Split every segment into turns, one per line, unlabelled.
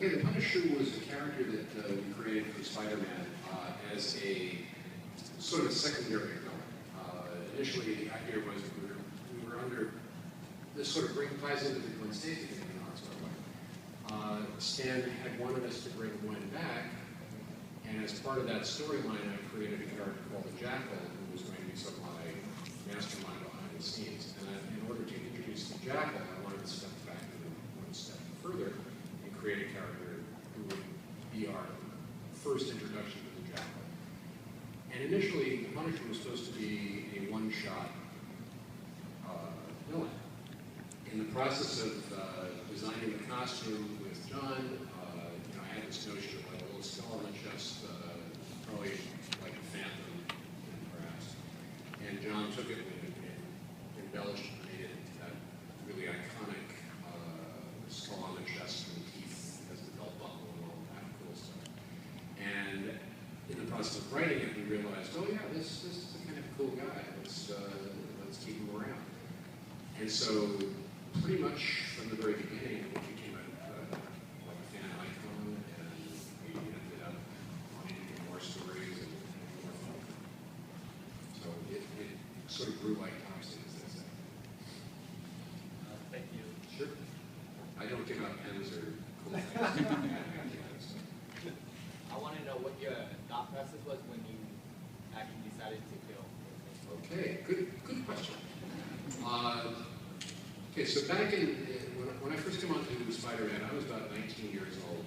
Okay, the Punisher was a character that we created for Spider-Man as a sort of secondary villain. Initially, the idea was we were under this sort of ties into the Gwen Stacy thing, Stan had wanted us to bring Gwen back, and as part of that storyline, I created a character called the Jackal, who was going to be sort of my mastermind behind the scenes. And in order to introduce the Jackal, I wanted to step back one step further and create a character who would be our first introduction to the Jackal. And initially, the Punisher was supposed to be a one-shot villain. In the process of designing the costume with John, I had this notion of like a little skull on the chest, probably like a phantom, perhaps. And John took it and embellished and made it into that really iconic skull on the chest and teeth as the belt buckle and all that cool stuff. And in the process of writing it, we realized, oh yeah, this is a kind of cool guy. Let's keep him around. And so, pretty much from the very beginning, it became like a fan icon, and we ended up wanting to do more stories and more fun. So it sort of grew like Thompson, as they say.
Thank you.
Sure. I don't give out pens or cool things.
I want to know what your thought process was when you actually decided to kill.
Okay, good question. Okay, so back when I first came on to Spider-Man, I was about 19 years old.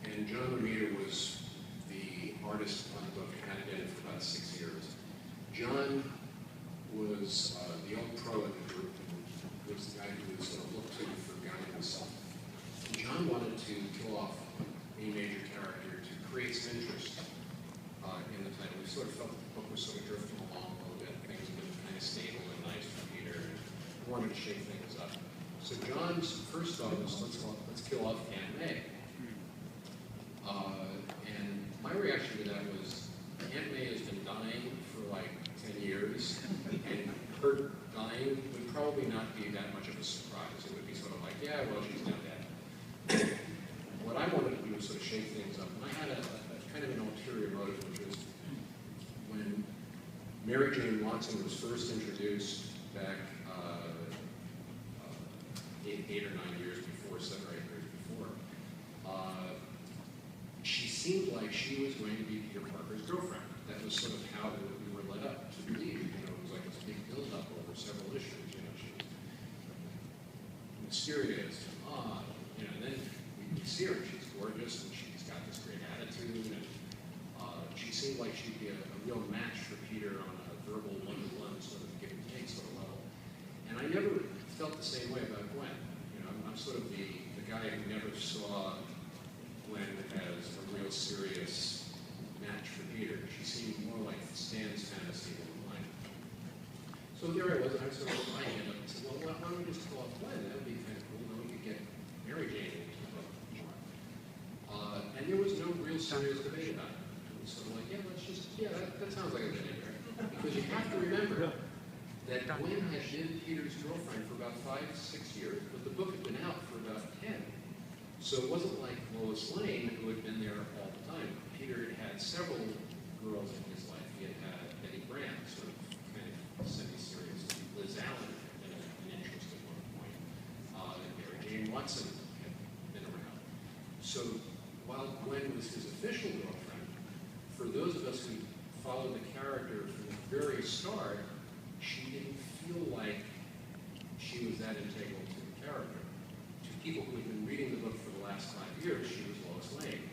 And John Romita was the artist on the book and had been for about 6 years. John was the old pro in the group and was the guy who was looked to for guiding himself. And John wanted to kill off a major character to create some interest in the title. We sort of felt the book was sort of drifting along a little bit. Things had been kind of stable and nice for Peter, and we wanted to shake things up. So John's first thought was, let's kill off Aunt May. And my reaction to that was, Aunt May has been dying for like 10 years, and her dying would probably not be that much of a surprise. It would be sort of like, yeah, well, she's now dead. What I wanted to do was sort of shake things up, and I had a kind of an ulterior motive, which was when Mary Jane Watson was first introduced back 8 or 9 years before, 7 or 8 years before, she seemed like she was going to be Peter Parker's girlfriend. That was sort of how we were led up to believe. It was like this big build-up over several issues. She was mysterious and odd. And then we see her, and she's gorgeous, and she's got this great attitude, and she seemed like she'd be a real match for Peter on a verbal one-to-one sort of give and take sort of level. And I never felt the same way about Gwen. I'm sort of the guy who never saw Gwen as a real serious match for Peter. She seemed more like Stan's fantasy than mine. So there I was, and I sort of put my hand up and said, well, why don't we just call it Gwen? That would be kind of cool. Then we could get Mary Jane into the book. And there was no real serious debate about it. It was sort of like, that sounds like a good idea. Because you have to remember that Gwen had been Peter's girlfriend for about 5 to 6 years, but the book had been out for about 10. So it wasn't like Lois Lane, who had been there all the time. Peter had several girls in his life. He had had Betty Brant, sort of kind of semi-serious. Liz Allen had been an interest at one point. And Mary Jane Watson had been around. So while Gwen was his official girlfriend, for those of us who followed the character from the very start, she didn't feel like she was that integral to the character. To people who had been reading the book for the last 5 years, she was Lois Lane.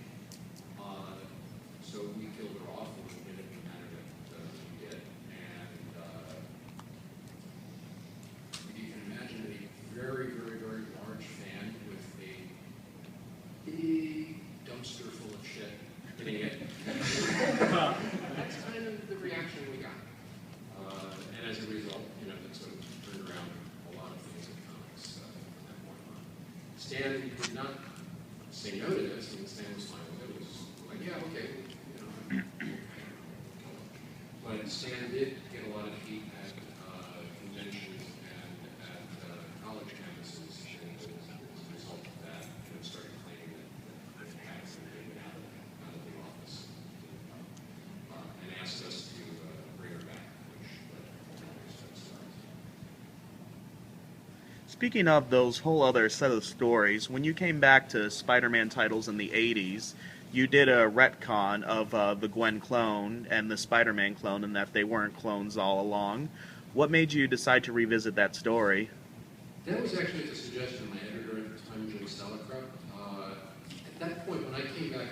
So we killed her off, and we did it in the manner that we did. And you can imagine a very, very, very large fan with a big dumpster full of shit hitting it. That's kind of the reaction we got. And as a result, that sort of turned around a lot of things in comics from that point on. Stan did not say no to this, and Stan was fine with it. It was like, yeah, okay, But Stan did get a lot of heat at conventions and at college campuses as a result of that.
Speaking of those whole other set of stories, when you came back to Spider-Man titles in the 80s, you did a retcon of the Gwen clone and the Spider-Man clone, and that they weren't clones all along. What made you decide to revisit that story?
That was actually the suggestion of my editor at the time, Jim Sellekrop. At that point, when I came back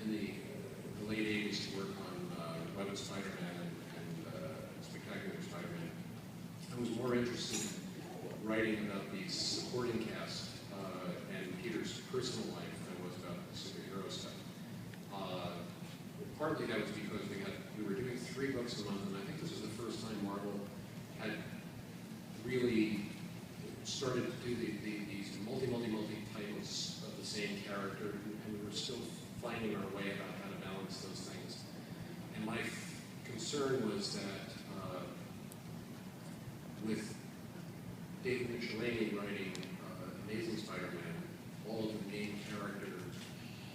in the late 80s to work on Web of Spider-Man and Spectacular Spider-Man, I was more interested in writing about the supporting cast and Peter's personal life than it was about the superhero stuff. Partly that was because we were doing 3 books a month, and I think this was the first time Marvel had really started to do these multi titles of the same character, and we were still finding our way about how to balance those things. And my concern was that with David Michelinie writing Amazing Spider-Man, all of the main character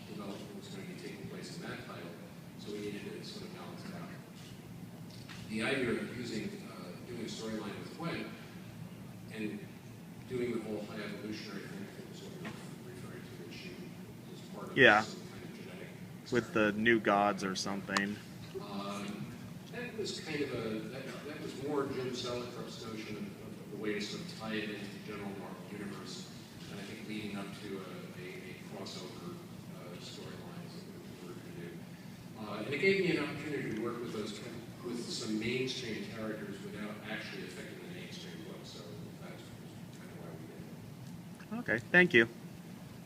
development was going to be taking place in that title, so we needed to sort of balance it out. The idea of doing a storyline with Gwen and doing the whole high evolutionary thing that was what we were referring to, that she was part of some kind of genetic
with the new gods or something.
That was kind of that was more Jim Sellecrop's notion of the way to sort of tie it into the general Marvel universe, and I think leading up to a crossover storylines that we were going to do. And it gave me an opportunity to work with some mainstream characters without actually affecting the mainstream book, so that's kind of why we did it.
Okay, thank you.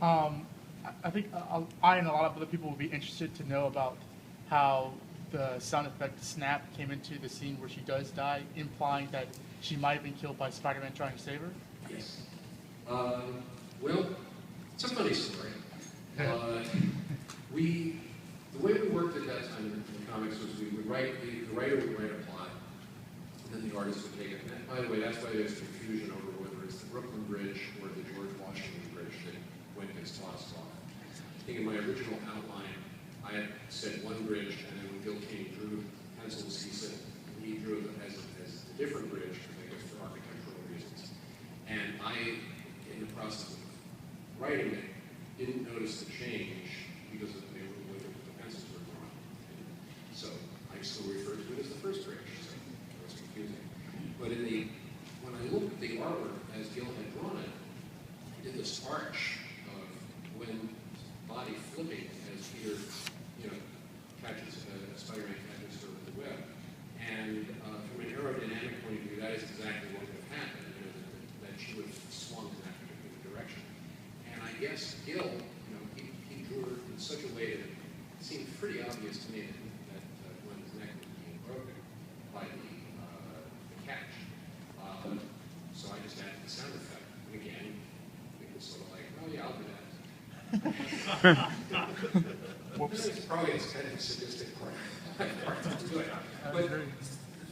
I think I and a lot of other people will be interested to know about how the sound effect snap came into the scene where she does die, implying that she might have been killed by Spider-Man trying to save her.
Yes. Well, it's a funny story. The way we worked at that time in the comics was we would write, the writer would write a plot, and then the artist would take it. And by the way, that's why there's confusion over whether it's the Brooklyn Bridge or the George Washington Bridge that Gwen gets tossed off. I think in my original outline, I had said one bridge, and then when Bill King drew pencils, he drew it as a different bridge, I guess for architectural reasons. And I, in the process of writing it, didn't notice the change because of the way the pencils were drawn. And so I still refer to it as the first bridge, so it was confusing. But when I looked at the artwork as Gil had drawn it, I did this arch of Gwen's body flipping as Peter Spider-Man catches her with the web. And from an aerodynamic point of view, that is exactly what would have happened, that she would have swung in that particular direction. And I guess Gil, he drew her in such a way that it seemed pretty obvious to me that Gwen's neck was being broken by the catch. So I just added the sound effect. And again, it was sort of like, oh yeah, I'll do that. It's probably kind of a sadistic part to do it. But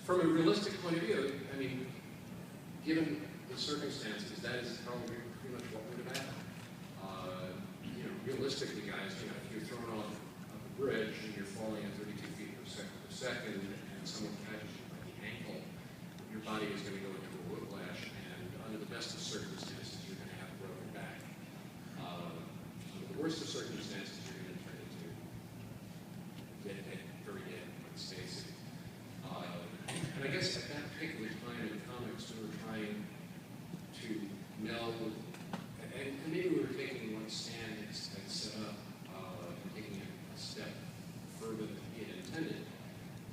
from a realistic point of view, I mean, given the circumstances, that is probably pretty much what would have happened. Realistically, guys, if you're thrown off a bridge and you're falling at 32 feet per second, and someone catches you by the ankle, your body is going to go into a whiplash, and under the best of circumstances, you're going to have a broken back. Under the worst of circumstances, you're going to turn into very dead, like Stacy. And I guess at that particular time in comics, we were trying to meld, and maybe we were taking what Stan had set up and taking it a step further than he had intended.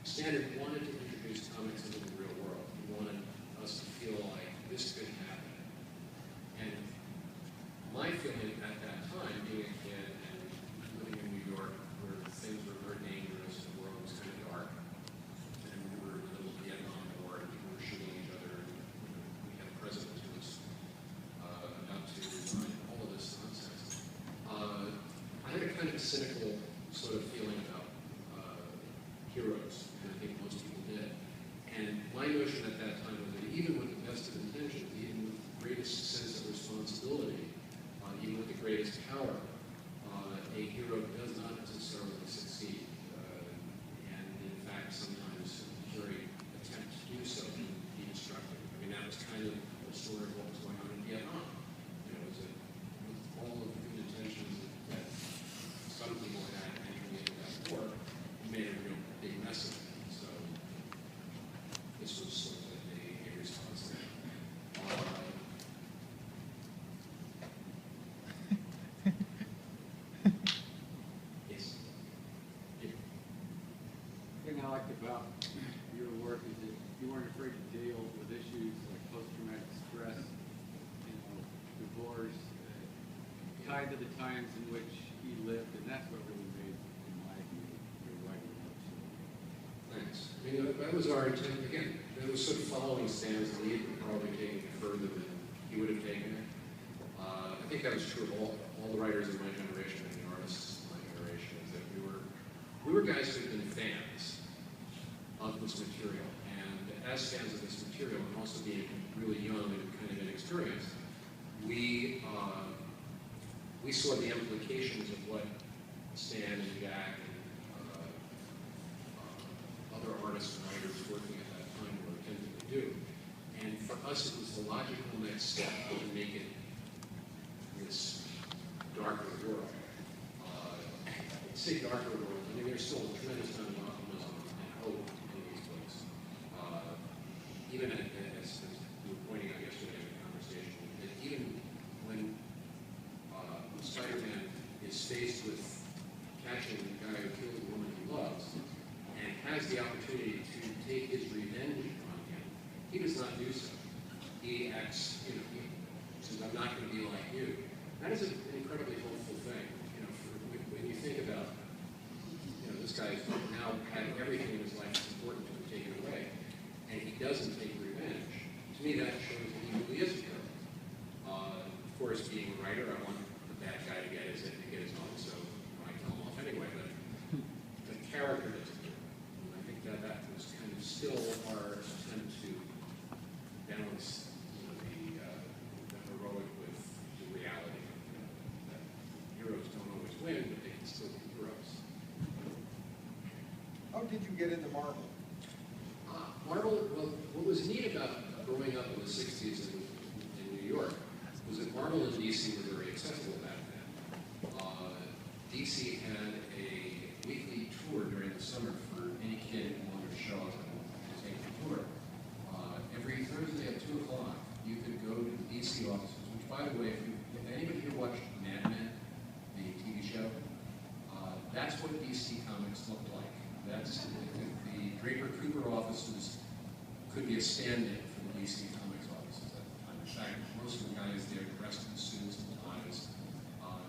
Stan had wanted to introduce comics into the real world. He wanted us to feel like this could happen. And my feeling at that time, being a kid and living in New York, where things were very dangerous and the world was kind of dark, and we were in the middle of the Vietnam War, and people were shooting each other, and we had a president who was about to resign, all of this nonsense. I had a kind of cynical sort of feeling about heroes, and I think most people did. And my notion at that time was that even with the best of intentions, even with the greatest sense of responsibility, even with the greatest power, a hero does not necessarily succeed. And in fact, sometimes the very attempt to do so can be destructive. I mean, that was kind of the story of what was going on in Vietnam.
about your work is that you weren't afraid to deal with issues like post-traumatic stress, divorce, tied to the times in which he lived, and that's what really made, in my view, your writing work so good.
Thanks. I mean, that was our intent. Again, that was sort of following Stan's lead and probably taking it further than he would have taken it. I think that was true of all the writers of my generation and the artists of my generation, is that we were guys who had been fans of this material. And as fans of this material, and also being really young and kind of inexperienced, we saw the implications of what Stan and Jack and other artists and writers working at that time were attempting to do. And for us, it was the logical next step to make it this darker world. I'd say darker world. I mean, there's still a tremendous amount of optimism and hope in these books. Even as we were pointing out yesterday in the conversation, that even when Spider-Man is faced with catching the guy who killed the woman he loves, and has the opportunity to take his revenge on him, he does not do so. He acts, he says, "I'm not going to be like you." That is an incredibly hopeful thing. When you think about, this guy has now had everything in his life that's important to him taken away, and he doesn't take revenge. To me, that shows that he really is a hero. Of course, being a writer, I want the bad guy to get his own, so I kill him off anyway. But the character is good. And I think that was kind of still our attempt to balance the heroic with the reality. That heroes don't always win, but they can still be heroes.
How did you get into Marvel?
Marvel, well, what was neat about growing up in the 60s in New York was that Marvel and DC were very accessible back then. DC had a weekly tour during the summer for any kid who wanted to show up and take the tour. Every Thursday at 2 o'clock, you could go to the DC offices, which, by the way, if anybody here watched Mad Men, the TV show, that's what DC Comics looked like. That's the Draper Cooper offices could be a stand-in for the DC Comics offices at the time. In fact, most of the guys there dressed in suits and ties.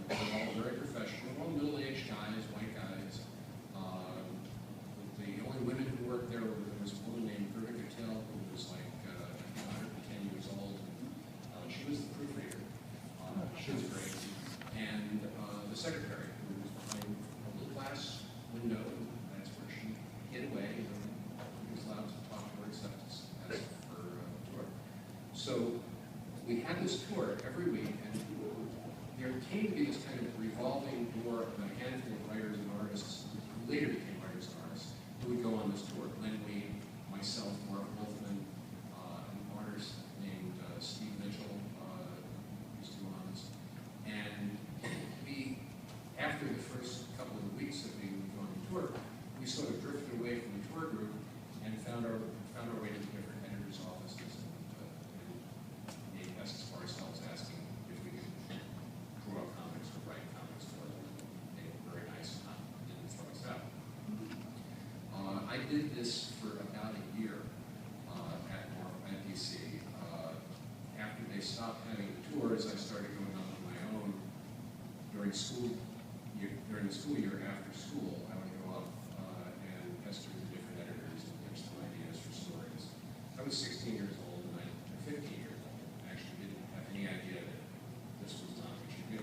They were all very professional. They were all middle-aged guys, white guys. The only women who worked there was a woman named Gerry Conway, who was like 110 years old. She was the proofreader. She was great. And the secretary, who was behind a little glass window. That's where she hid away. He was allowed to talk to her except as for tour. So we had this tour every week, and there came to be this kind of revolving door of a handful of writers and artists who later became writers and artists who would go on this tour. Glenn Weed, myself, Mark Wolfman, an artist named Steve Mitchell used to go on this. And we, after the first couple of weeks that we were on the tour, we sort of drifted away from the tour group and found our way to the different editors' offices and made tests for ourselves, asking if we could draw comics or write comics for them. They were very nice and didn't throw us out. I did this for about a year at DC. After they stopped having the tours, I started going on my own during the school year after school. I would go up and pester the different editors and pitch some ideas for stories. I was 16 years old and I'm 15 years old. I actually didn't have any idea that this was not what you do.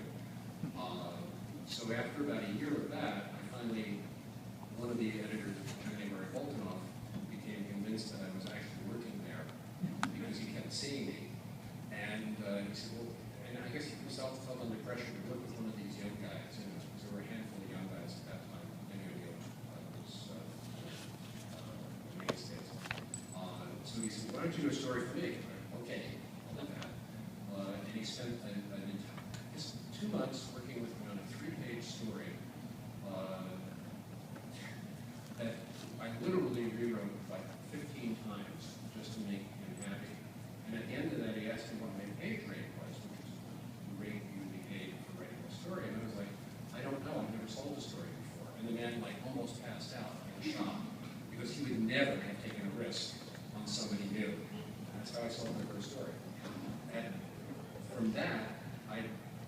So after about a year of that, I finally, one of the editors, a guy named Ray Boltonoff, became convinced that I was actually working there because he kept seeing me. And he said, well, and I guess he himself felt under pressure to work with one of these young guys, because there were a handful of young guys at that time, many of you was the United States. So he said, why don't you do a story for me? Okay, I'll do that. And he spent just 2 months working with me on a 3-page story that I literally rewrote like 15 times just to make him happy. And at the end of that, he asked me what my page rate was, which is the rate you paid for writing a story. And I was like, I don't know. I've never sold a story before. And the man like almost passed out in shock because he would never have taken a risk on somebody new. That's how I sold my first story. And from that, I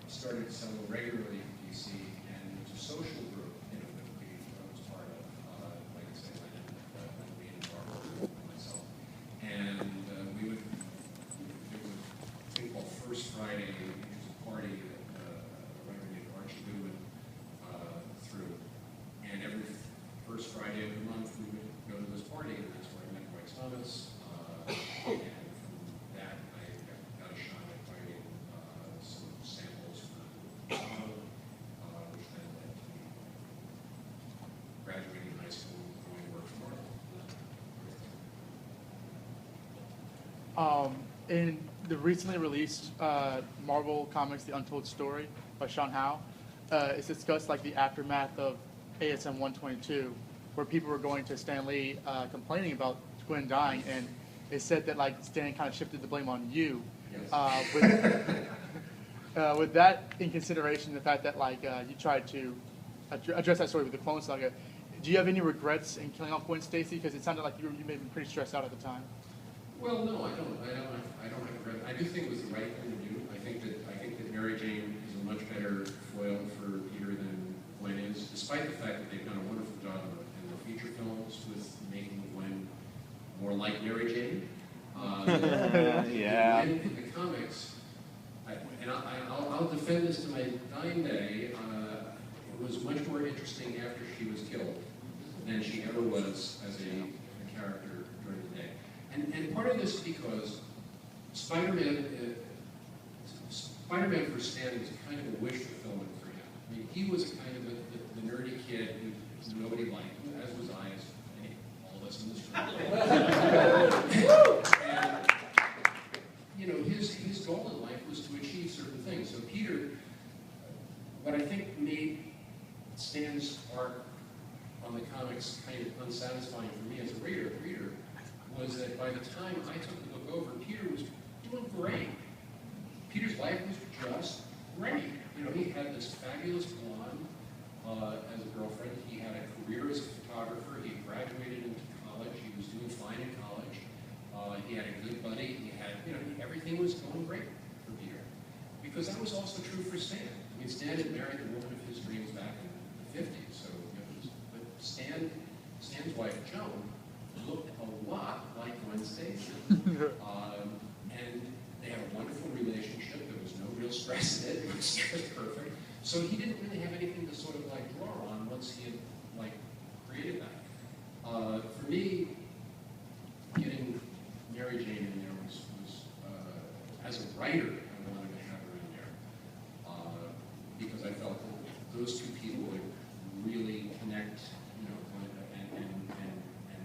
started selling regularly in DC, and it was a social group, you know, that I was part of, like I say, Lennon, me and Barbara, and myself. And we would do a thing called First Friday, which was a party that a writer named Archie Goodwin threw. And every first Friday of the month, we would go to this party, and that's where I met Roy Thomas. And from that, I got a shot at writing some samples for which then led to me graduating high school and going to work for Marvel.
In the recently released Marvel Comics The Untold Story by Sean Howe, it's discussed like the aftermath of ASM 122, where people were going to Stan Lee complaining about Gwen dying, and it said that like Stan kind of shifted the blame on you.
Yes.
With that in consideration, the fact that like you tried to address that story with the Clone Saga, do you have any regrets in killing off Gwen Stacy? Because it sounded like you may have been pretty stressed out at the time.
Well, no, I don't have regret. I do think it was the right thing to do. I think that Mary Jane is a much better foil for Peter than Gwen is, despite the fact that they've done a wonderful job in the feature films with making Gwen more like Mary Jane.
Yeah.
In the comics, I'll defend this to my dying day. It was much more interesting after she was killed than she ever was as a character during the day. And part of this because Spider-Man for Stan was kind of a wish fulfillment for him. I mean, he was a kind of the nerdy kid who nobody liked, as was I, as all of us in this room. And, you know, his goal in life was to achieve certain things. So Peter, what I think made Stan's arc on the comics kind of unsatisfying for me as a reader was that by the time I took the book over, Peter was doing great. Peter's life was just great. You know, he had this fabulous blonde as a girlfriend. He had a career as a photographer. He graduated into college. He was doing fine in college. He had a good buddy. He had, you know, everything was going great for Peter. Because that was also true for Stan. I mean, Stan had married the woman of his dreams back in the 50s. So, you know, but Stan's wife, Joan, looked a lot like Gwen Stacy. And they had a wonderful relationship. There was no real stress in it. It was just perfect. So he didn't really have anything to sort of like draw on once he had like created that. For me, getting Mary Jane in there was as a writer, I wanted to have her in there because I felt that those two people would really connect, you know, and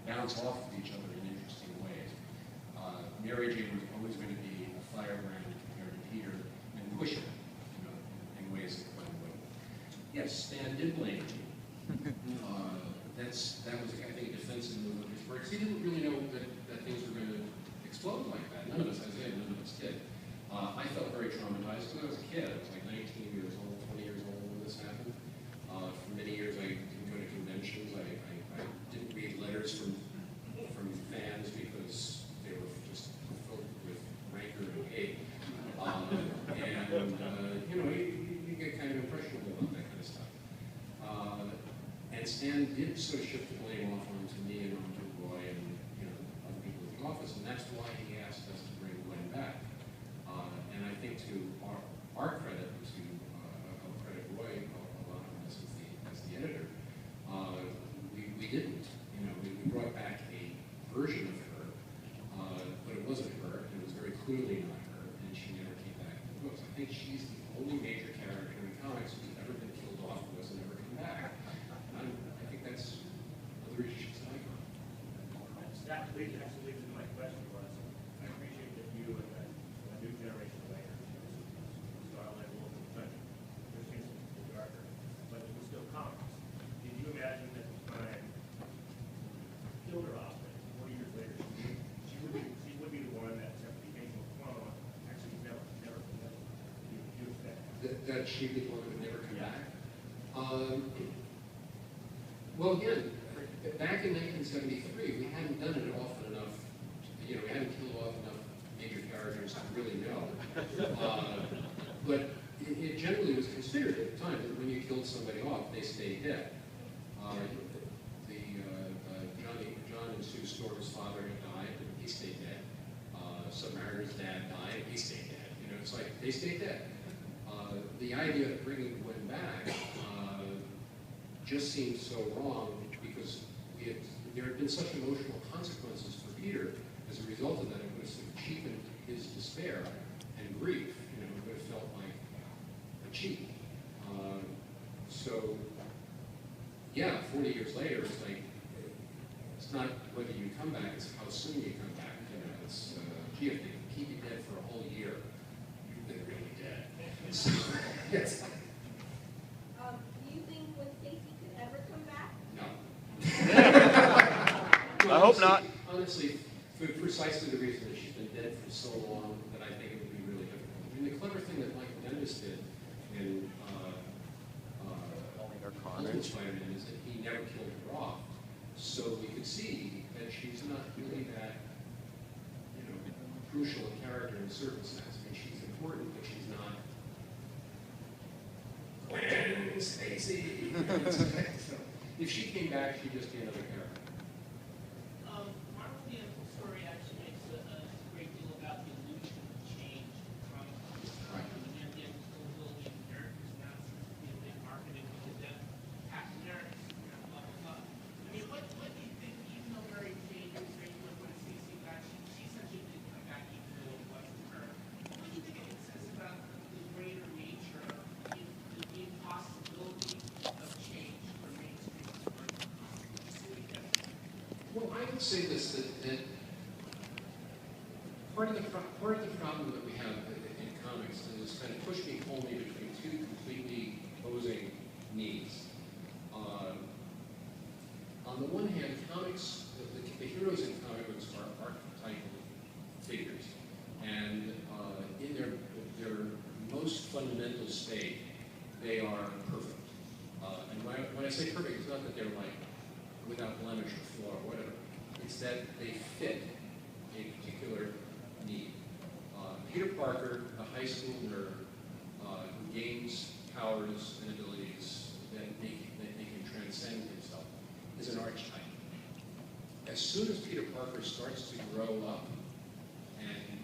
bounce off of each other in interesting ways. Mary Jane was always going to be a firebrand compared to Peter and push him, you know, in ways that Gwen wouldn't. Yes, Stan did blame me. That was, I think, a defensive move on his part. He didn't really know that things were going to explode like that. None of us, as I said, none of us did. I felt very traumatized because I was a kid. I was like 19 years old, 20 years old when this happened. For many years, I didn't go to conventions. I didn't read letters from fans because they were just filled with rancor and hate. You know, you get kind of impressionable about that kind of stuff. And Stan did sort of shift the blame off onto me and onto Roy and, you know, other people in the office, and that's why he asked us to bring Gwen back. And I think to our credit, I'll credit Roy a lot on this as the editor, we didn't. You know, we brought back a version of her, but it wasn't her, and it was very clearly not her, and she never came back in the books. I think she's the only major character in comics who's ever been killed off and has never come back. I think that's another issue to like on.
That actually leads into my question was, I appreciate that you and a new generation of writers, Starlight Wolf, but there's things that are darker, but it was still comics. Did you imagine that when I killed her off, 40 years later, she would be the one that became one actually never you expect?
That she'd be the one who would never come back? Well, again, back in 1973, we hadn't done it often enough, we hadn't killed off enough major characters to really know. But it generally was considered at the time that when you killed somebody off, they stayed dead. John and Sue Storm's father had died, and he stayed dead. Submariner's dad died, and he stayed dead. It's like they stayed dead. The idea of bringing Gwen back just seemed so wrong because there had been such emotional consequences for Peter as a result of that. It would have sort of cheapened his despair and grief. It would have felt like a cheat. So, yeah, 40 years later, it's like, it's not whether you come back, it's how soon you come back. It's, gee, if they keep you dead for a whole year, you've been really dead. So, yes.
Do you think Gwen Stacy could ever come back?
No.
I hope not.
Honestly, for precisely the reason that she's been dead for so long, that I think it would be really difficult. I mean, the clever thing that Michael Bendis did in Ultimate Spider-Man is that he never killed her off, so we could see that she's not really that, crucial a character in a certain sense. I mean, she's important, but she's not Gwen Stacy. So, if she came back, she'd just be another character.
Marvel the story actually makes a great deal about the illusion of change from
Right.
and then still building characters, and that seems to be a big marketing because that Captain America, blah, blah, blah. I mean, what do you think, even though Mary Jane was great with what CC got, she essentially didn't come back even though it wasn't her. What do you think it says about the greater nature of the impossibility of change for mainstream stories?
Well, I would say this, that part of the problem that we have in comics is kind of push me, pull me between two completely opposing needs. On the one hand, comics, the heroes in comic books are archetypal figures, and in their most fundamental state, they are perfect. And when I say perfect, it's not that they're like without blemish or flaw or whatever. It's that they fit a particular need. Peter Parker, a high school nerd who gains powers and abilities that he can transcend himself, is an archetype. As soon as Peter Parker starts to grow up and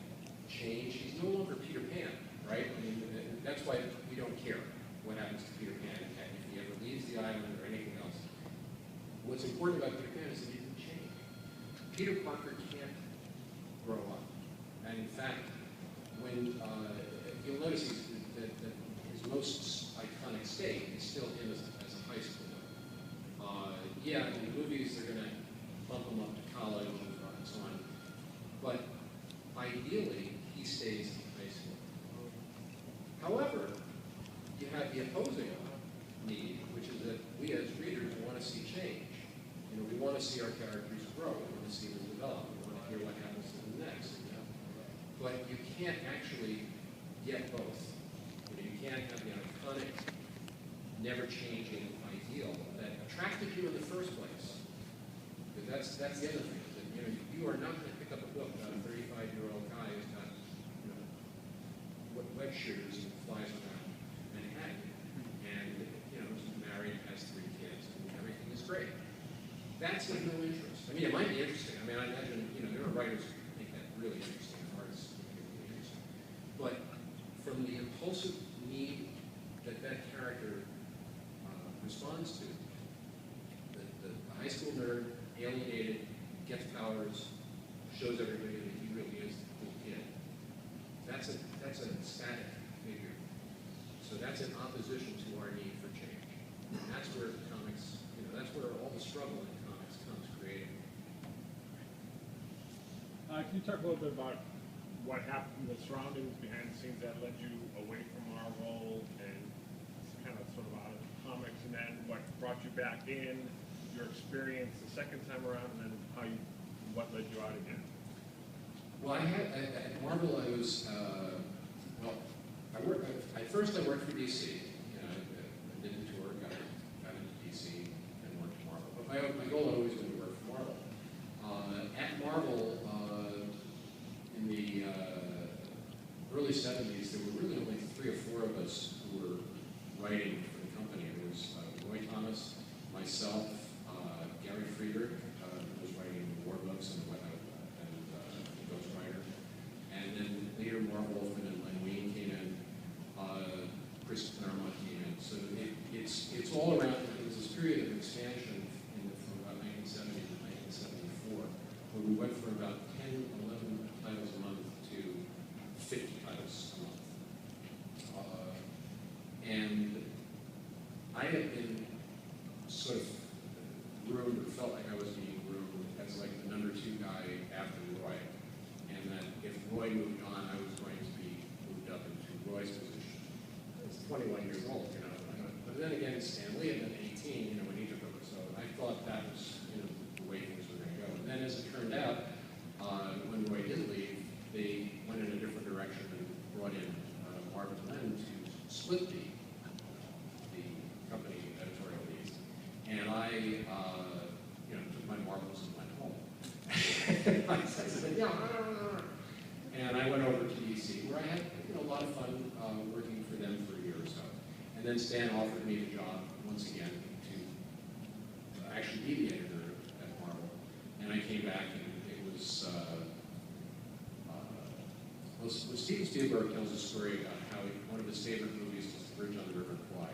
change, he's no longer Peter Pan, right? I mean, that's why we don't care what happens to Peter Pan if he ever leaves the island or anything else. What's important about Peter Pan is that he doesn't change. Peter Parker can't grow up. And in fact, when you'll notice that his most iconic state is still him as a high schooler. Yeah, in the movies they're going to bump him up to college and so on. But ideally, he stays in high school. However, you have the opposing need, which is that we as readers want to see change. We want to see our characters grow. We want to see them develop. We want to hear what happens to them next. But you can't actually get both. You can't have the iconic, never-changing ideal that attracted you in the first place. Because that's the other thing. That, you are not going to pick up a book about a 35-year-old guy who's got web shooters and flies around Manhattan, and is married, has 3 kids, and everything is great. That's of no interest. I mean, it might be interesting. I mean, I imagine, there are writers who make that really interesting, artists who make it really interesting. But from the impulsive need that character responds to, the high school nerd, alienated, gets powers, shows everybody that he really is the cool kid. That's a static figure. So that's in opposition to our need for change. And that's where the comics, that's where all the struggle in comics comes creating.
Can you talk a little bit about what happened, the surroundings behind the scenes that led you away from Marvel and kind of sort of out of comics, and then what brought you back in, your experience the second time around, and then what led you out again?
Well, at Marvel, I was, I worked for DC. I did the tour, got into DC, and worked for Marvel. But my goal had always been to early 70s, there were really only 3 or 4 of us who were writing for the company. There was Roy Thomas, myself, Gary Friedrich, who was writing war books and ghostwriter, and then later Mark Wolfman and Len Wein came in, Chris Claremont came in. So it's all around. There was this period of expansion from about 1970 to 1974, where we went from about 10, 11 titles a month to 50 titles a month. And I had been sort of groomed, or felt like I was being groomed as like the number 2 guy after Roy. And that if Roy moved on, I was going to be moved up into Roy's position. I was 21 years old, you know. But then again, Stan Lee had been 18, you know, when he took over. So I thought that was, you know, the way things were going to go. And then as it turned out, when Roy did leave, they went in a different direction and brought in Marvin Lenn to split the company editorial leads. And I, you know, took my marbles and went home. I said, yeah, and I went over to DC, where I had, you know, a lot of fun working for them for a year or so. And then Stan offered me the job once again to actually be the editor at Marvel. And I came back, and it was, well, Steven Spielberg tells a story about how one of his favorite movies was The Bridge on the River Kwai.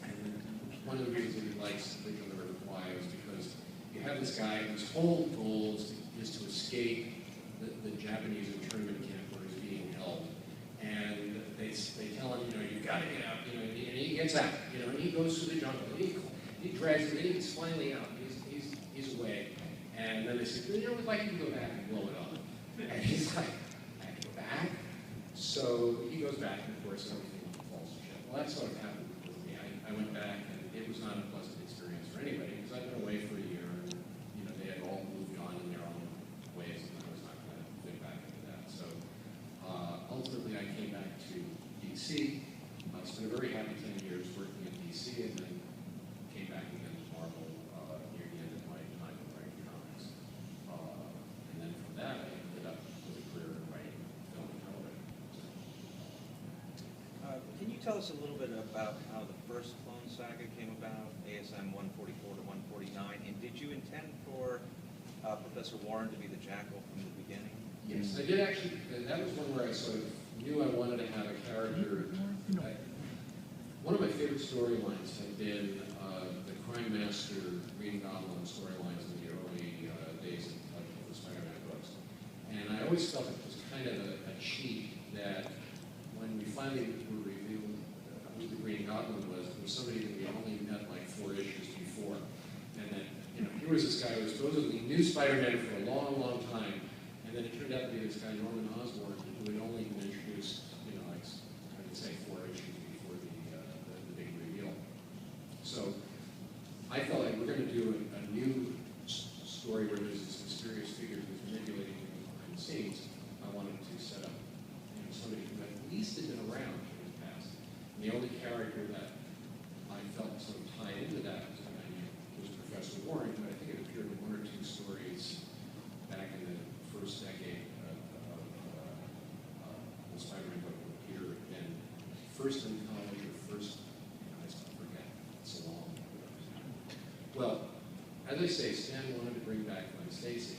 And one of the reasons that he likes The Bridge on the River Kwai is because you have this guy whose whole goal is to escape the Japanese internment camp where he's being held. And they tell him, you know, you've got to get out, you know, and he gets out, you know, and he goes through the jungle, and he drags it, and he's finally out, he's away. And then they say, you know, we'd like you to go back and blow it up. And he's like, I can go back? So he goes back, and of course, everything falls to shit. Well, that sort of happened with me. I went back, and it was not a pleasant experience for anybody, because I'd been away for a year, and, you know, they had all moved on in their own ways, and I was not going to fit back into that. So ultimately, I came back to DC. I spent a very happy 10 years working at DC, and then came back again to Marvel near the end of my time in writing comics. And then from that, I ended up with a career in writing film and television.
Can you tell us a little bit about how the first Clone Saga came about, ASM 144 to 149, and did you intend for Professor Warren to be the Jackal from the beginning?
Yes, I did actually. That was one where I sort of knew I wanted to have a character. One of my favorite storylines had been the Crime Master Green Goblin storylines in the early days of the Spider-Man books. And I always felt it was kind of a cheat that when we finally were revealed who the Green Goblin was, it was somebody that we only met like 4 issues before. And that, you know, here was this guy who supposedly knew Spider-Man for a long, long time, and then it turned out to be this guy, Norman Osborn, who had only been introduced, you know, like, I would say 4 issues before the big reveal. So I felt like we're going to do a new story where there's this mysterious figure who's manipulating things behind the scenes. I wanted to set up, you know, somebody who at least had been around in the past. And the only character that I felt sort of tied into that was Professor Warren, who I think it appeared in 1 or 2 stories back in the first decade of the Spider-Man book with Peter, and first in college or first, you know, I still forget, it's so long. Well, as I say, Stan wanted to bring back Gwen Stacy.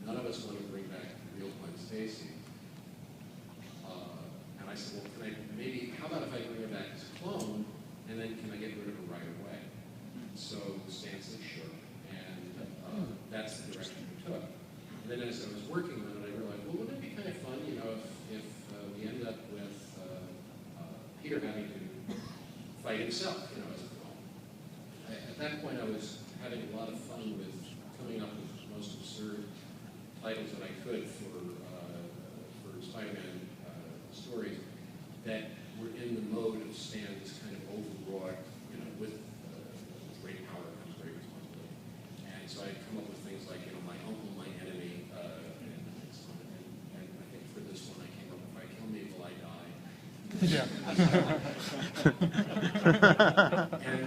None of us wanted to bring back real Gwen Stacy. And I said, well, how about if I bring her back as a clone, and then can I get rid of her right away? So Stan said, sure. And that's the direction we took. And then as I was working on it, I realized, well, wouldn't it be kind of fun, you know, if we end up with Peter having to fight himself, you know, as a clone. At that point, I was having a lot of fun with coming up with the most absurd titles that I could for Spider-Man stories that were in the mode of Stan, this kind of overwrought, you know, with great power comes great responsibility. And so I'd come up with things like, you know, my uncle, my enemy, and I think for this one I came up with, if I kill me, will I die?
Yeah.
And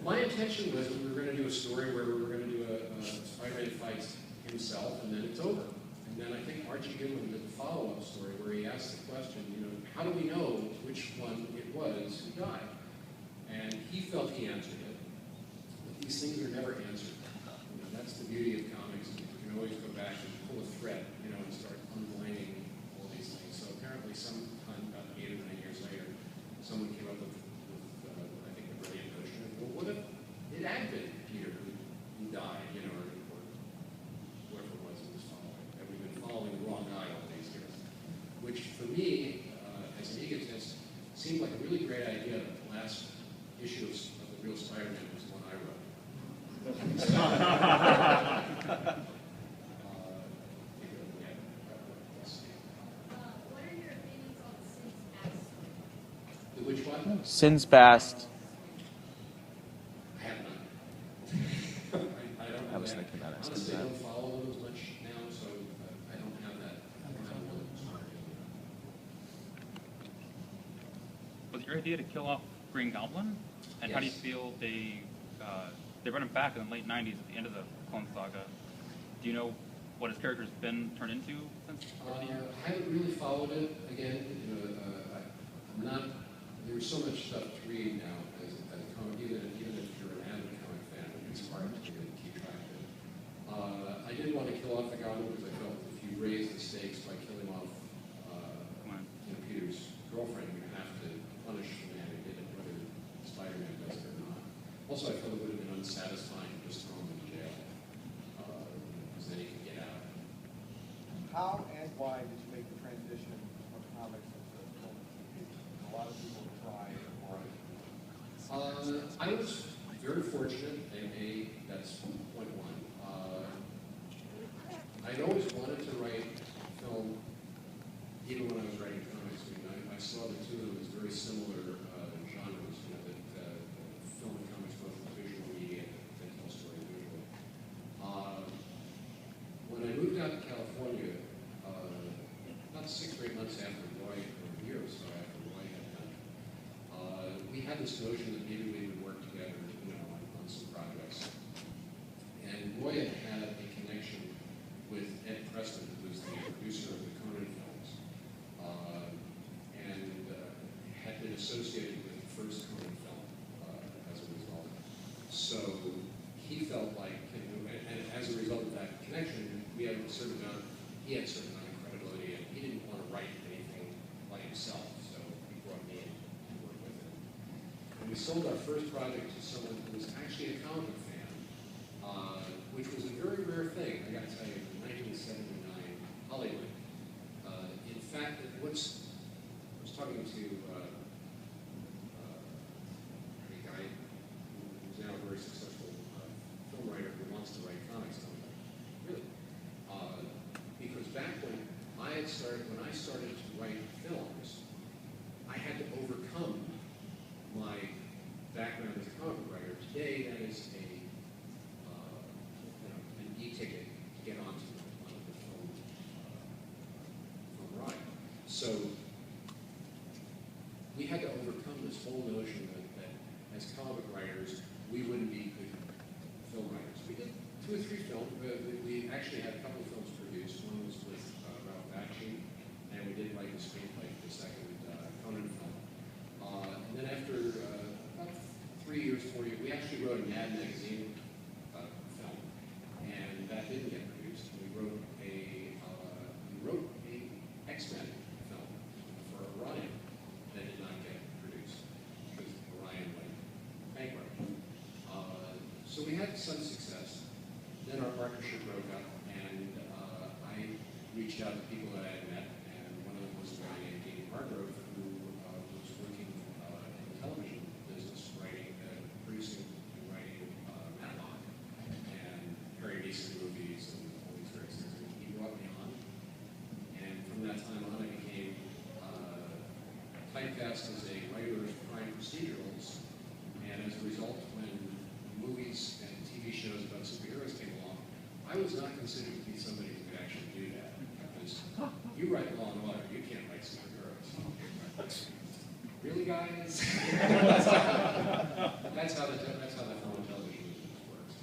my intention was that we were going to do a story where we were going to do a Spider-Man fights himself, and then it's over. And then I think Art Archie Goodwin did the follow-up story where he asked the question, you know, how do we know which one it was who died? And he felt he answered it, but these things are never answered. You know, that's the beauty of comics. You can always go back and pull a thread, you know, and start unwinding all these things. So apparently sometime about 8 or 9 years later, someone came up with I think, a brilliant notion of, well, what if it had been Peter who died, you know, or whoever it was who was following, and we've been following the wrong guy all these years. Which, for me, as an egotist, seemed like a really great idea. The last issue of the Real Spider-Man was the one I wrote.
What are your opinions on the Sins Past?
The which one?
Sins Past.
I have none. I don't know
I was
that.
thinking about asking
Honestly, I
that.
don't follow them as much now, so I don't have that. I don't have a really smart
Was your idea to kill off Green Goblin? And how do you
Yes.
feel they brought him back in the late 90s at the end of the Clone Saga? Do you know what his character's been turned into since over the years?
I haven't really followed it. Again, you know, I'm not. There's so much stuff to read now as a comic. Even if you're an avid comic fan, it's hard to really keep track of it. I didn't want to kill off the Goblin because I felt if you raise the stakes by killing off, you know, Peter's girlfriend, you have to punish the man who did it, whether Spider-Man does it or not. Also, I felt it would have been unsatisfying to just throw him in jail because then he could get out.
How and why did you make the transition from comics to film and TV? A lot of people try or
I was very fortunate, and that's point one. I'd always wanted to write film, even when I was writing comics. I mean, I saw the two of them as very similar genres, you know, that film and comics both visual media that tell stories visually. When I moved out to California, about 6 or 8 months after Roy, or a year or so after Roy had done, we had this notion that maybe we would work together, you know, on some projects. And Roy had had a connection with Ed Preston, who was the producer of the Conan films, and had been associated with the first Conan film as a result. So he felt like, and as a result of that connection, we had a certain amount, he had a certain amount of credibility, and he didn't want to write anything by himself, so he brought me in to work with him. And we sold our first project to someone who was actually a comic book fan, which was a very rare thing, I got to tell you, in 1979 Hollywood. In fact, I was talking to a guy who's now a very successful film writer who wants to write comics. And I'm like, really? Because back when I started to write films, I had to overcome my background as a comic book writer. Today, that is an e-ticket to get onto the film ride. So we had to overcome this whole notion that as comic writers, we wouldn't be good film writers. We did 2 or 3 films. We actually had a couple of films produced. One was with Ralph Bakshi, and we did write the screenplay for the second Conan film. And then after about 3 years, 4 years, we actually wrote a Mad Magazine film, and that didn't get produced. We wrote a X-Men film for Orion that did not get produced because Orion went bankrupt. So we had some success. Then our partnership broke up, and I reached out to people that I had met, and one of them was a guy named Dean Hargrove, who was working in the television business, producing and writing Matlock and Harry Mason movies and all these various things. And he brought me on, and from that time on, I became typecast as a writer of crime procedurals, and as a result, when movies and TV shows about superheroes came along, I was not considered to be somebody who could actually do that. Because you write Law and Order, you can't write superheroes. Really, guys? That's how the film and television business works.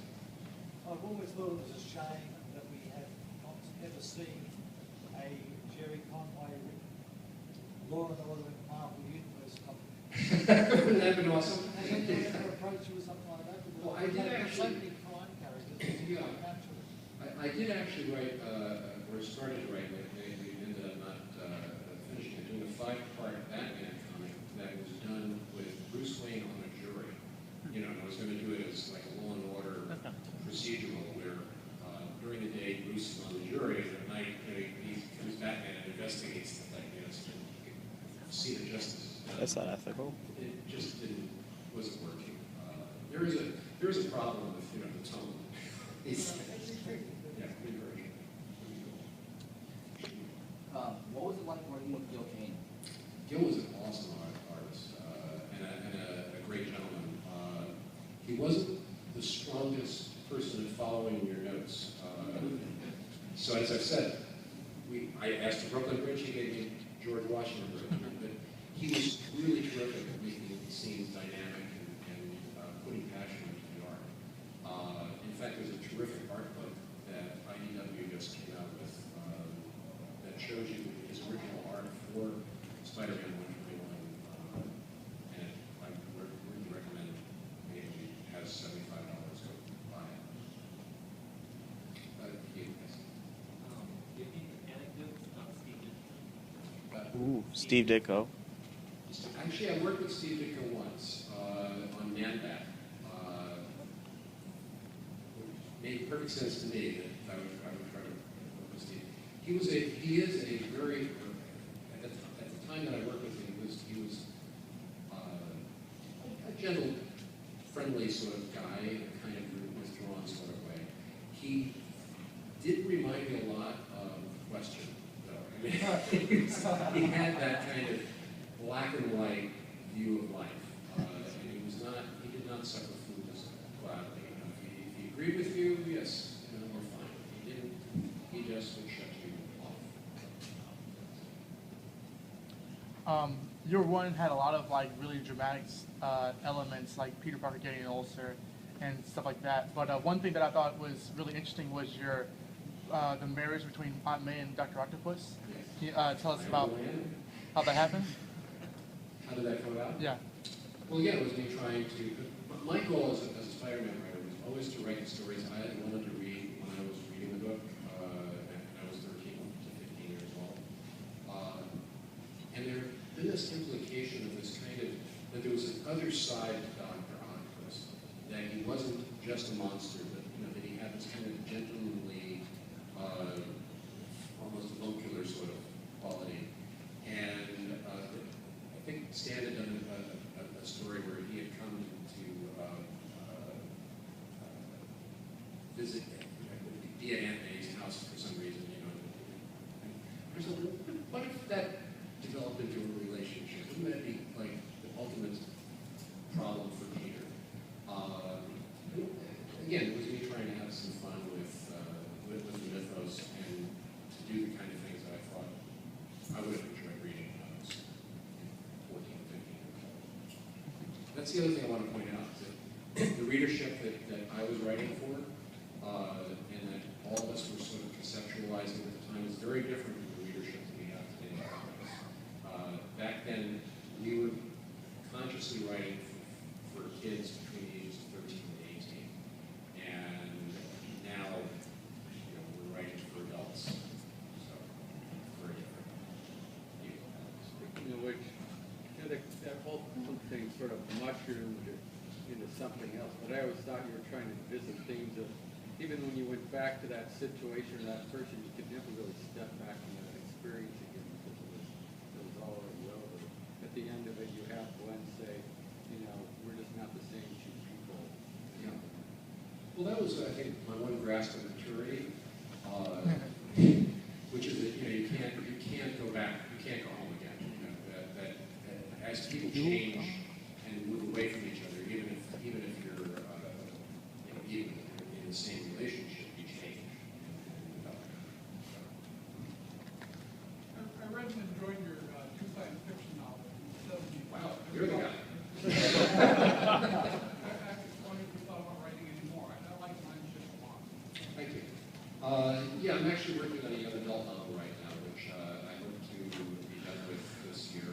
I've always thought it was a shame that we have not ever seen a Laura, that was like, wow, we need this company.
Wouldn't that have been awesome?
And then they never approached you with something like that? Because
Well, I did
there's so
actually-
many crime characters that you
Yeah.
can't capture.
I did actually write, or started to write, but we ended up not finishing it, doing a 5-part Batman comic that was done with Bruce Wayne on a jury. You know, and I was going to do it as like a Law and Order procedural where during the day Bruce is on the jury, and at night he becomes Batman and investigates the thing, you know, so you can see the justice.
That's not ethical.
It just wasn't working. There is a problem with, you know, the tone. Yeah, pretty very.
What was it like working with Gil Kane?
Gil was an awesome artist and a great gentleman. He wasn't the strongest person at following your notes. So as I've said, I asked for Brooklyn Bridge, he gave me George Washington Bridge. But he was really terrific at making the scenes dynamic and putting passion into the art. In fact, there's a terrific art book that IDW just came out with that shows you his original art for Spider-Man 121, and I would really recommend it. Maybe it has $75. Go buy it. Yes.
Give me anecdotes about Steve Ditko.
Ooh, Steve Ditko.
Actually, I worked with Steve Ditko once on Man Bat. It made perfect sense to me that I would try to work with Steve. He is a very at the time that I worked with him, he was a gentle, friendly sort of guy, a kind of withdrawn sort of way. He did remind me a lot of Question, though. I mean, he had that kind of black and white view of life. And he did not suffer fools gladly. You know, if he agreed with you, yes, you know, we're fine. If he didn't, he just would shut you off.
Your one had a lot of like really dramatic elements, like Peter Parker getting an ulcer and stuff like that. But one thing that I thought was really interesting was your the marriage between Aunt May and Dr. Octopus. Can you tell us about how that happened?
How did that come about?
Yeah.
Well, again, it was me trying to. My goal as a Spider-Man writer was always to write the stories I had wanted to read when I was reading the book, and I was 13 to 15 years old. And there been this implication of this kind of that there was an other side to Dr. Octopus, that he wasn't just a monster, but you know that he had this kind of gentlemanly, almost avuncular sort of quality. And I think Stan had done a story where he had come to visit, be at Aunt May's house for some reason, you know. There's a little, what if that developed into a relationship? Wouldn't that be like the ultimate problem for Peter? Again, it was me trying to have some fun with the mythos and to do the kind of things that I thought I would have enjoyed reading when I was 14, 15 years old. That's the other thing I want to point out, that the readership that I was writing for, and that all of us were sort of conceptualizing at the time, is very different from the readership that we have today in comics. Back then, we were consciously writing for kids between the ages of 13 and 18. And now, you know, we're writing for adults. So, very different.
Speaking of which, that whole thing sort of mushroomed into something else. But I always thought you were trying to visit themes of, even when you went back to that situation or that person, you could never really step back from that experience again because it was already over. At the end of it, you have Glenn say, you know, we're just not the same two people.
Yeah. Well, that was, I think, my one grasp of maturity, which is that, you know, you can't go back, you can't go home again. You know, that as people change and move away from each other, even if you're, you know, even in the same relationship, you change.
I read and enjoyed your two science fiction novel.
Wow, you're the guy.
I actually wondered if you thought about writing any more. I like mine just a lot.
Thank you. Yeah, I'm actually working on a young adult novel right now, which I hope to be done with this year.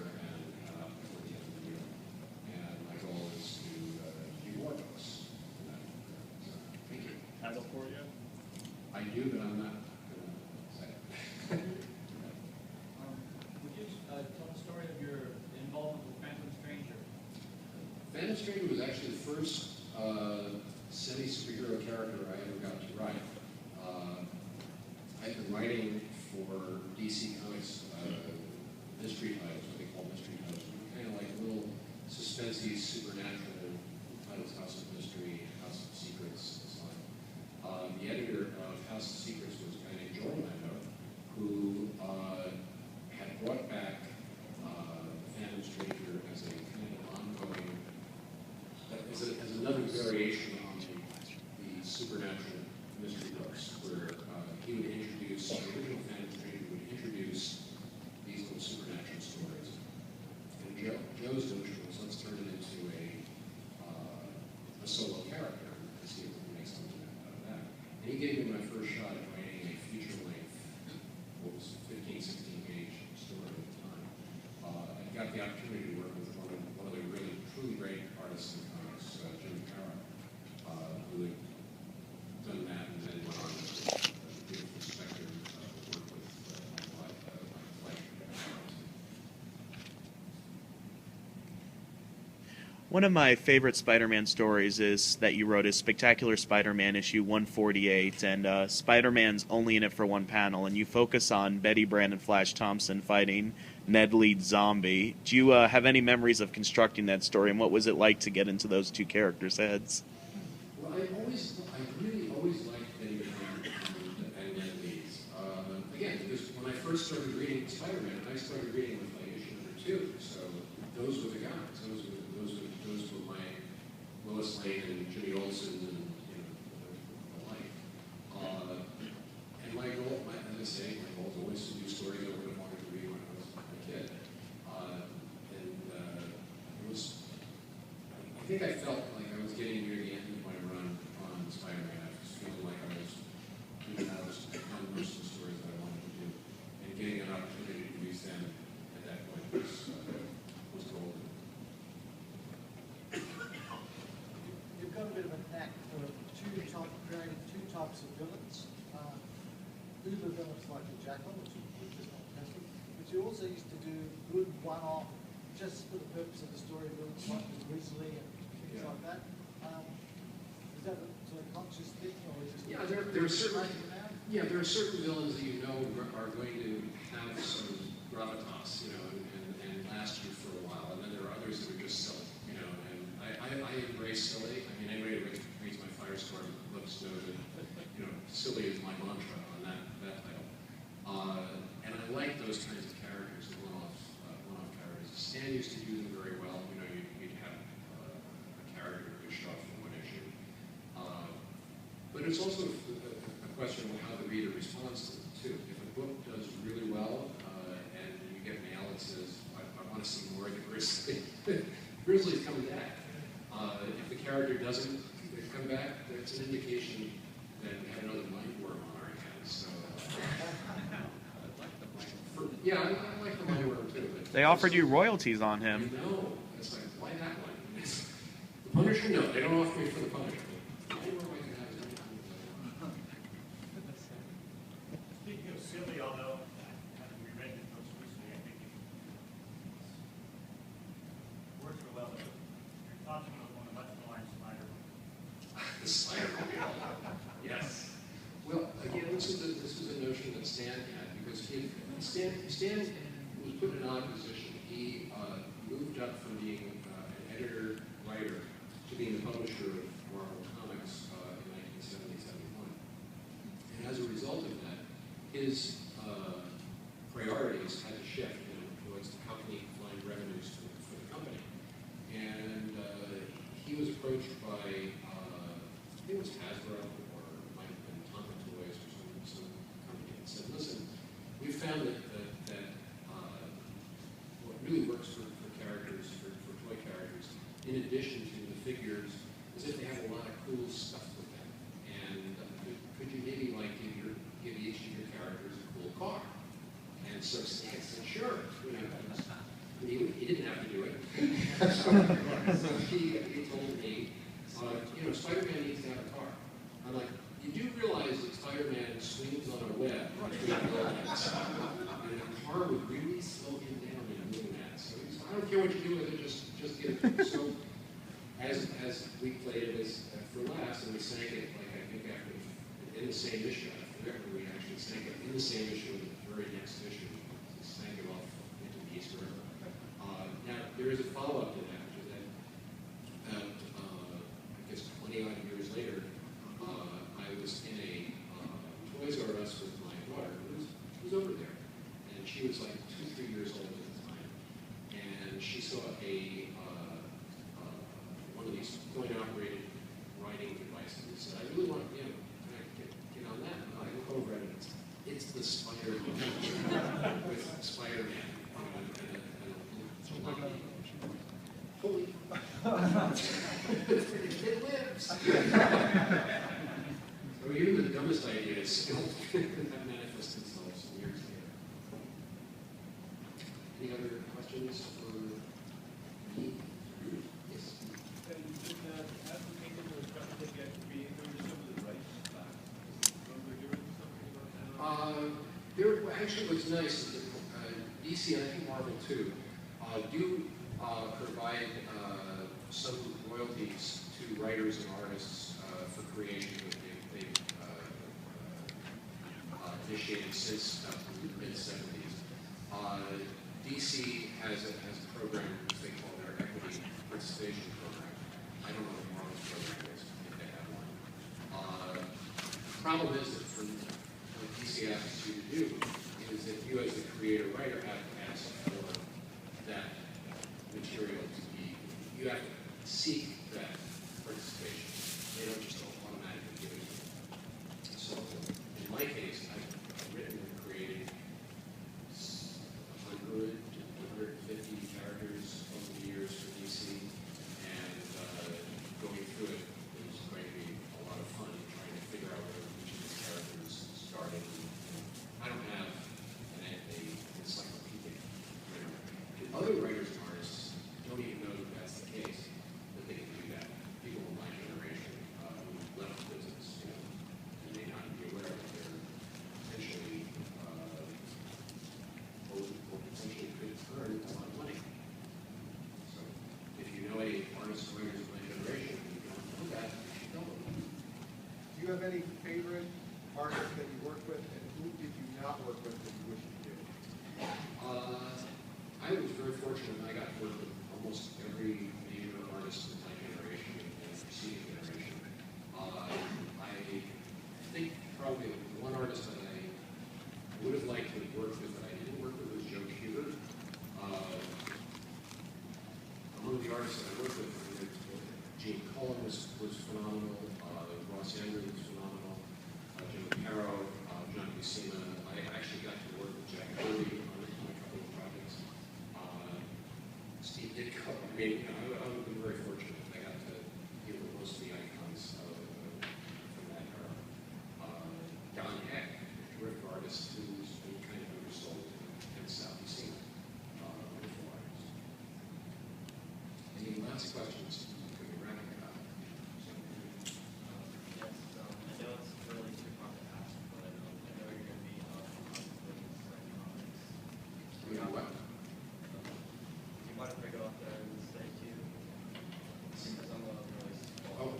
Phantom Stranger was actually the first semi-superhero character I ever got to write. I've been writing for DC Comics mystery titles, what they call mystery titles, kind of like little suspensey, supernatural titles, House of Mystery, House of Secrets, and so on. The editor of House of Secrets was a guy named Joe Orlando, who had brought back Phantom Stranger as a kind of ongoing, as another variation on the supernatural mystery books, where he would introduce, the original Phantom Stranger would introduce these little supernatural stories. And Joe's notion was, let's turn it into a solo character and see if we can make something out of that. And he gave me my first shot at writing a feature-length, what was 15, 16-page story at the time. I got the opportunity to work with one of the really, truly great artists in comics, Jim Carroll, who had done that and then went on to the beautiful Spectre work with Flash.
One of my favorite Spider-Man stories is that you wrote is Spectacular Spider-Man issue 148, and Spider-Man's only in it for one panel, and you focus on Betty Brand and Flash Thompson fighting Ned Leeds Zombie. Do you have any memories of constructing that story, and what was it like to get into those two characters' heads?
Well, I really always liked Betty Brand and Ned Leeds. Again, because when I first started reading Spider-Man, I started reading with like issue number 2, so those were the guys. Those were my Lois Lane and Jimmy Olsen and the like. And my goal, as I say, my goal was always to do stories I would have wanted to read when I was a kid. It was, I think I felt like I was getting near the end of my run on Spider-Man. I was feeling like I was doing most of the stories that I wanted to do, and getting an opportunity to use them at that point was golden.
You've got a bit of a knack for creating two types of villains. Uber villains like the Jackal, which is fantastic, but you also used to do good one-off, just for the purpose of the story, villains like the Grizzly and things like that. Is that a sort of conscious thing, or is it just
there are certain villains that you know are going to have some gravitas, and last you for a while, and then there are others that are just silly, and I embrace silly. I mean, anybody that reads my Firestorm books knows that, silly is my mantra on that title. And I like those kinds of characters, the one-off characters. Stan used to do them very well. You'd have a character who would show up from one issue. But it's also a question of how the reader responds to it, too. If a book does really well, and you get mail that says, I want to see more of the Grizzly, Grizzly's coming back. If the character doesn't come back, that's an indication that we have another mindworm on our hands. So, yeah, I like the mindworm too. But
They offered you royalties on him.
No, it's like, why that one? The Punisher, no, they don't offer me for the Punisher. Mindworm I can have is anything.
Speaking of silly, although having reread it most recently, I think it works real well. You're talking about one of much maligned Spider-Man.
The Spider-Man. Yes. Well, again, this is a notion that Stan had, because Stan was put in an odd position. He moved up from being an editor-writer to being the publisher of Marvel Comics in 1970-71. And as a result of that, his priorities had to shift towards the company find revenues for the company. And he was approached by, I think it was Hasbro, or it might have been Tonka Toys, or some company, and said, listen, we found that what really works for characters, for toy characters, in addition to the figures, is if they have a lot of cool stuff with them. And could you maybe give each of your characters a cool car? And so Stan said, sure. He didn't have to do it. So he told me, Spider-Man needs to have a car. I'm like, you do realize that Spider-Man swings on a web between buildings, and a car would really slow him down in doing that. So I don't care what you do with it, just get it. So as we played it as for laughs, and we sang it like I think after in the same issue. I forget where we actually sang it in the same issue in the very next issue. We sang it off into the East River. Now there is a follow-up to that, which is that I guess 20 odd years later, I was in a Toys R Us with my daughter, who was over there, and she was like 2-3 years old at the time, and she saw a one of these point-operated writing devices. And said, "I really want, can I get on that?" And I look over at it. It's the Spider with Spider-Man. Holy! It lives. So even the dumbest ideas still manifest themselves years later. Any other questions for me? Yes.
And in that application was trying to get being some of the rights back. Remember hearing something about that?
There actually what's nice is that DC and I think Marvel too do provide some royalties to writers and artists for creation that they've initiated since the mid-70s. DC has a program which they call their equity participation program. I don't know what Marvel's program is, if they have one. Problem is that for what DC asks you to do is that you as a creator writer have to ask for that material to be, you have to seek that participation. They don't just automatically give it to you. So in my case, I've written and created 100 to 150 characters over the years for DC, and going through it was going to be a lot of fun, trying to figure out where each of these characters started. I don't have an encyclopedic, and other writers and artists don't even know that that's the case, that they can do that. People in my generation who left the business, and may not be aware that they're potentially, or potentially could earn a lot of money. So if you know any artists or writers of my generation, and you don't know that, you should know them.
Do you have any favorite artists that you work with, and who did you not work with that you wish you did?
I was very fortunate. I got to work with almost every major artist in my generation and preceding generation. I think probably the one artist that I would have liked to have worked with that I didn't work with was Joe Kubert. Among the artists that I worked with, Gene Cullen was phenomenal. Ross Andrews was phenomenal. Jim Caro, John Buscema. I actually got to work with Jack Kirby on a couple of projects. Steve Ditko. I mean, I've been very fortunate. I got to deal with most of the icons from that era. Don Heck, a terrific artist who's been kind of undersold in Southeast Scene. Wonderful artist. Any last questions? Could be wrapping it up.
Yes, I know it's really too hard to ask, but I know you're going to be on comics.
You know what?
Do you mind if I go out there and say to you? Because I'm a really small.
Oh,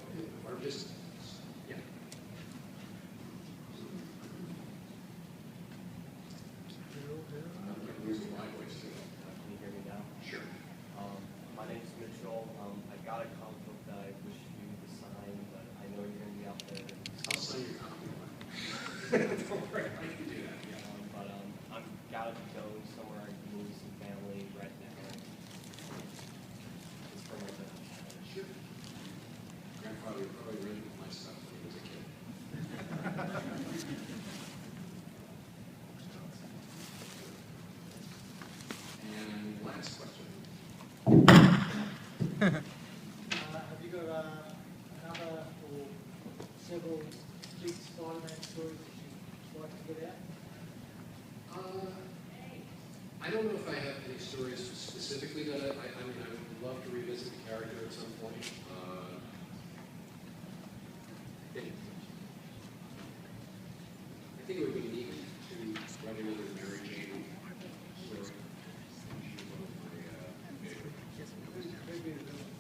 or just, yeah. I'm using my voice too.
Can you hear me now?
Sure.
My name's Mitchell. I got a comic book that I wish you to sign, but I know you're going to be out there.
I'll sign your copy. Don't worry, I can do that. Yeah.
But I'm gotta be going somewhere. I can move some family right now. It's for my dad.
Sure. Grandfather probably read my stuff when he was a kid. And last question.
Have you got another or several big Spider-Man stories that you'd like to get out?
I don't know if I have any stories specifically that I mean, I would love to revisit the character at some point. I think it would be neat to write another Mary Jane story. She was one of my favorites.
Who'd be the villain?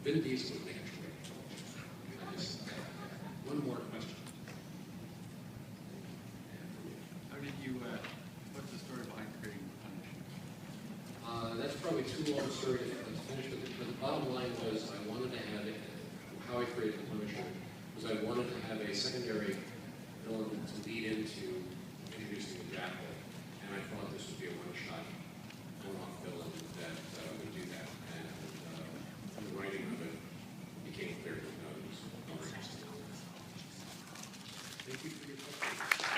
Vin Diesel would make a great. One more question.
How did you, what's the story behind creating the Punisher?
That's probably too long a story to finish, but the bottom line was I wanted to have it, how I created the Punisher was I wanted to have a secondary villain to lead into introducing the Jackal, and I thought this would be a one-shot, one-off villain that would do that, and the writing of it became clear that it was more interesting. Thank you for your question.